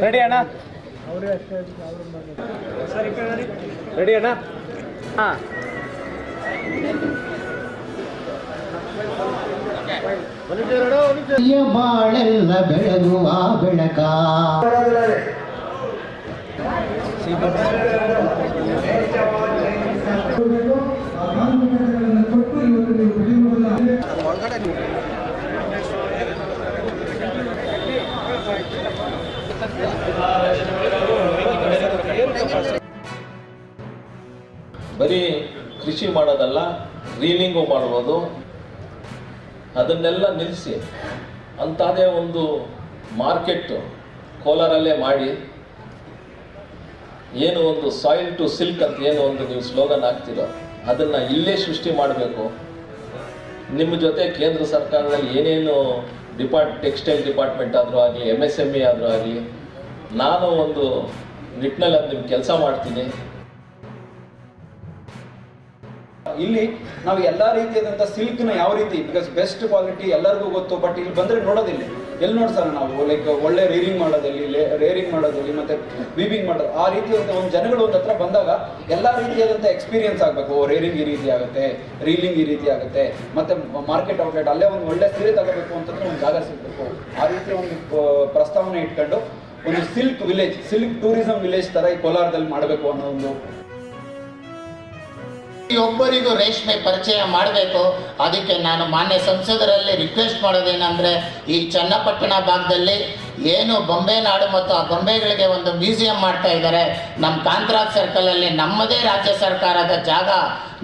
Ready ಅಣ್ಣ? Ready ಅಣ್ಣ? ಹಾಂ. ಬಾಳೆಲ್ಲ ಬೆಳಗುವ ಬೆಳಕ ಬರೀ ಕೃಷಿ ಮಾಡೋದಲ್ಲ, ರೀಲಿಂಗು ಮಾಡ್ಬೋದು. ಅದನ್ನೆಲ್ಲ ನಿಲ್ಲಿಸಿ ಅಂಥದ್ದೇ ಒಂದು ಮಾರ್ಕೆಟ್ ಕೋಲಾರಲ್ಲೇ ಮಾಡಿ, ಏನು ಒಂದು ಸಾಯಿಲ್ ಟು ಸಿಲ್ಕ್ ಅಂತ ಏನು ಒಂದು ನೀವು ಸ್ಲೋಗನ್ ಹಾಕ್ತಿರೋ ಅದನ್ನು ಇಲ್ಲೇ ಸೃಷ್ಟಿ ಮಾಡಬೇಕು. ನಿಮ್ಮ ಜೊತೆ ಕೇಂದ್ರ ಸರ್ಕಾರದಲ್ಲಿ ಏನೇನು ಟೆಕ್ಸ್ಟೈಲ್ ಡಿಪಾರ್ಟ್ಮೆಂಟ್ ಆದರೂ ಆಗಲಿ, MSME ಆದರೂ ಆಗಲಿ, ನಾನು ಒಂದು ನಿಟ್ಟಿನಲ್ಲಿ ಅದು ನಿಮ್ಮ ಕೆಲಸ ಮಾಡ್ತೀನಿ. ಇಲ್ಲಿ ನಾವು ಎಲ್ಲ ರೀತಿಯಾದಂಥ ಸಿಲ್ಕ್ನ ಯಾವ ರೀತಿ, ಬಿಕಾಸ್ ಬೆಸ್ಟ್ ಕ್ವಾಲಿಟಿ ಎಲ್ಲರಿಗೂ ಗೊತ್ತು, ಬಟ್ ಇಲ್ಲಿ ಬಂದರೆ ನೋಡೋದಿಲ್ಲ. ಎಲ್ಲಿ ನೋಡ್ತಾರೆ ನಾವು ಲೈಕ್ ಒಳ್ಳೆ ರೇರಿಂಗ್ ಮಾಡೋದಲ್ಲಿ ಮತ್ತೆ ವೀವಿಂಗ್ ಮಾಡೋದು, ಆ ರೀತಿಯಾದಂಥ ಒಂದು ಜನಗಳು ಒಂದು ಹತ್ರ ಬಂದಾಗ ಎಲ್ಲ ರೀತಿಯಾದಂಥ ಎಕ್ಸ್ಪೀರಿಯನ್ಸ್ ಆಗಬೇಕು. ರೇರಿಂಗ್ ಈ ರೀತಿ ಆಗುತ್ತೆ, ರೀಲಿಂಗ್ ಈ ರೀತಿ ಆಗುತ್ತೆ, ಮತ್ತೆ ಮಾರ್ಕೆಟ್ ಔಟ್ಲೆಟ್ ಅಲ್ಲೇ ಒಂದು ಒಳ್ಳೆ ಸೀರೆ ತಗೋಬೇಕು ಅಂತಂದ್ರೆ ಒಂದು ಜಾಗ ಸಿಗಬೇಕು. ಆ ರೀತಿ ಒಂದು ಪ್ರಸ್ತಾವನೆ ಇಟ್ಕೊಂಡು ಒಂದು silk village, silk tourism village ಥರ ಈ ಕೋಲಾರದಲ್ಲಿ ಮಾಡಬೇಕು ಅನ್ನೋ ಒಂದು. ಒಬ್ಬರಿಗೂ ರೇಷ್ಮೆ ಪರಿಚಯ ಮಾಡಬೇಕು. ಅದಕ್ಕೆ ನಾನು ಮಾನ್ಯ ಸಂಸದರಲ್ಲಿ ರಿಕ್ವೆಸ್ಟ್ ಮಾಡೋದೇನೆಂದರೆ, ಈ ಚನ್ನಪಟ್ಟಣ ಭಾಗದಲ್ಲಿ ಏನು ಬೊಂಬೆ ನಾಡು ಮತ್ತು ಆ ಬೊಂಬೆಗಳಿಗೆ ಒಂದು ಮ್ಯೂಸಿಯಂ ಮಾಡ್ತಾ ಇದ್ದಾರೆ. ನಮ್ಮ ಕಾಂತರಾಜ್ ಸರ್ಕಲಲ್ಲಿ ನಮ್ಮದೇ ರಾಜ್ಯ ಸರ್ಕಾರದ ಜಾಗ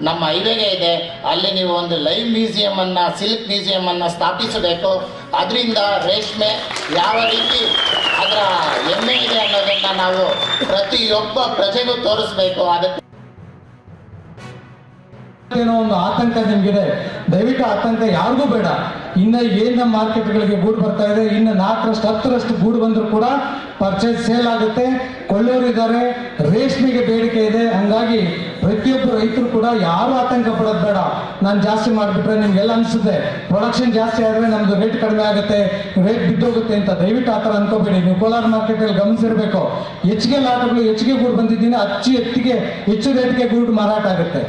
ನಮ್ಮ ಹೈವೇಗೆ ಇದೆ. ಅಲ್ಲಿ ನೀವು ಒಂದು ಲೈವ್ ಮ್ಯೂಸಿಯಮನ್ನು, ಸಿಲ್ಕ್ ಮ್ಯೂಸಿಯಮನ್ನು ಸ್ಥಾಪಿಸಬೇಕು. ಅದರಿಂದ ರೇಷ್ಮೆ ಯಾವ ರೀತಿ ಅದರ ಹೆಮ್ಮೆ ಇದೆ ಅನ್ನೋದನ್ನು ನಾವು ಪ್ರತಿಯೊಬ್ಬ ಪ್ರಜೆಗೂ ತೋರಿಸ್ಬೇಕು. ಅದಕ್ಕೆ ಏನೋ ಒಂದು ಆತಂಕ ನಿಮ್ಗಿದೆ, ದಯವಿಟ್ಟು ಆತಂಕ ಯಾರಿಗೂ ಬೇಡ. ಇನ್ನು ಏನು ನಮ್ಮ ಮಾರ್ಕೆಟ್ಗಳಿಗೆ ಗೂಡು ಬರ್ತಾ ಇದೆ, ಇನ್ನು 4ರಷ್ಟು 10ರಷ್ಟು ಗೂಡು ಬಂದರೂ ಕೂಡ ಪರ್ಚೇಸ್ ಸೇಲ್ ಆಗುತ್ತೆ. ಕೊಳ್ಳೋರು ಇದ್ದಾರೆ, ರೇಷ್ಮೆಗೆ ಬೇಡಿಕೆ ಇದೆ. ಹಂಗಾಗಿ ಪ್ರತಿಯೊಬ್ಬರು ರೈತರು ಕೂಡ ಯಾರು ಆತಂಕ ಪಡೋದು ಬೇಡ. ನಾನು ಜಾಸ್ತಿ ಮಾಡಿಬಿಟ್ರೆ ನಿಮ್ಗೆಲ್ಲ ಅನಿಸುತ್ತೆ ಪ್ರೊಡಕ್ಷನ್ ಜಾಸ್ತಿ ಆದರೆ ನಮ್ಮದು ರೇಟ್ ಕಡಿಮೆ ಆಗುತ್ತೆ, ರೇಟ್ ಬಿದ್ದೋಗುತ್ತೆ ಅಂತ. ದಯವಿಟ್ಟು ಆ ಥರ ಅನ್ಕೋಬೇಡಿ. ನೀವು ಕೋಲಾರ ಮಾರ್ಕೆಟಲ್ಲಿ ಗಮನಿಸಿರಬೇಕು, ಹೆಚ್ಚಿಗೆ ಲಾಟಗಳು, ಹೆಚ್ಚಿಗೆ ಗೂಡು ಬಂದಿದ್ದೀನಿ, ಹೆಚ್ಚು ರೇಟ್ಗೆ ಗೂಡು ಮಾರಾಟ ಆಗುತ್ತೆ.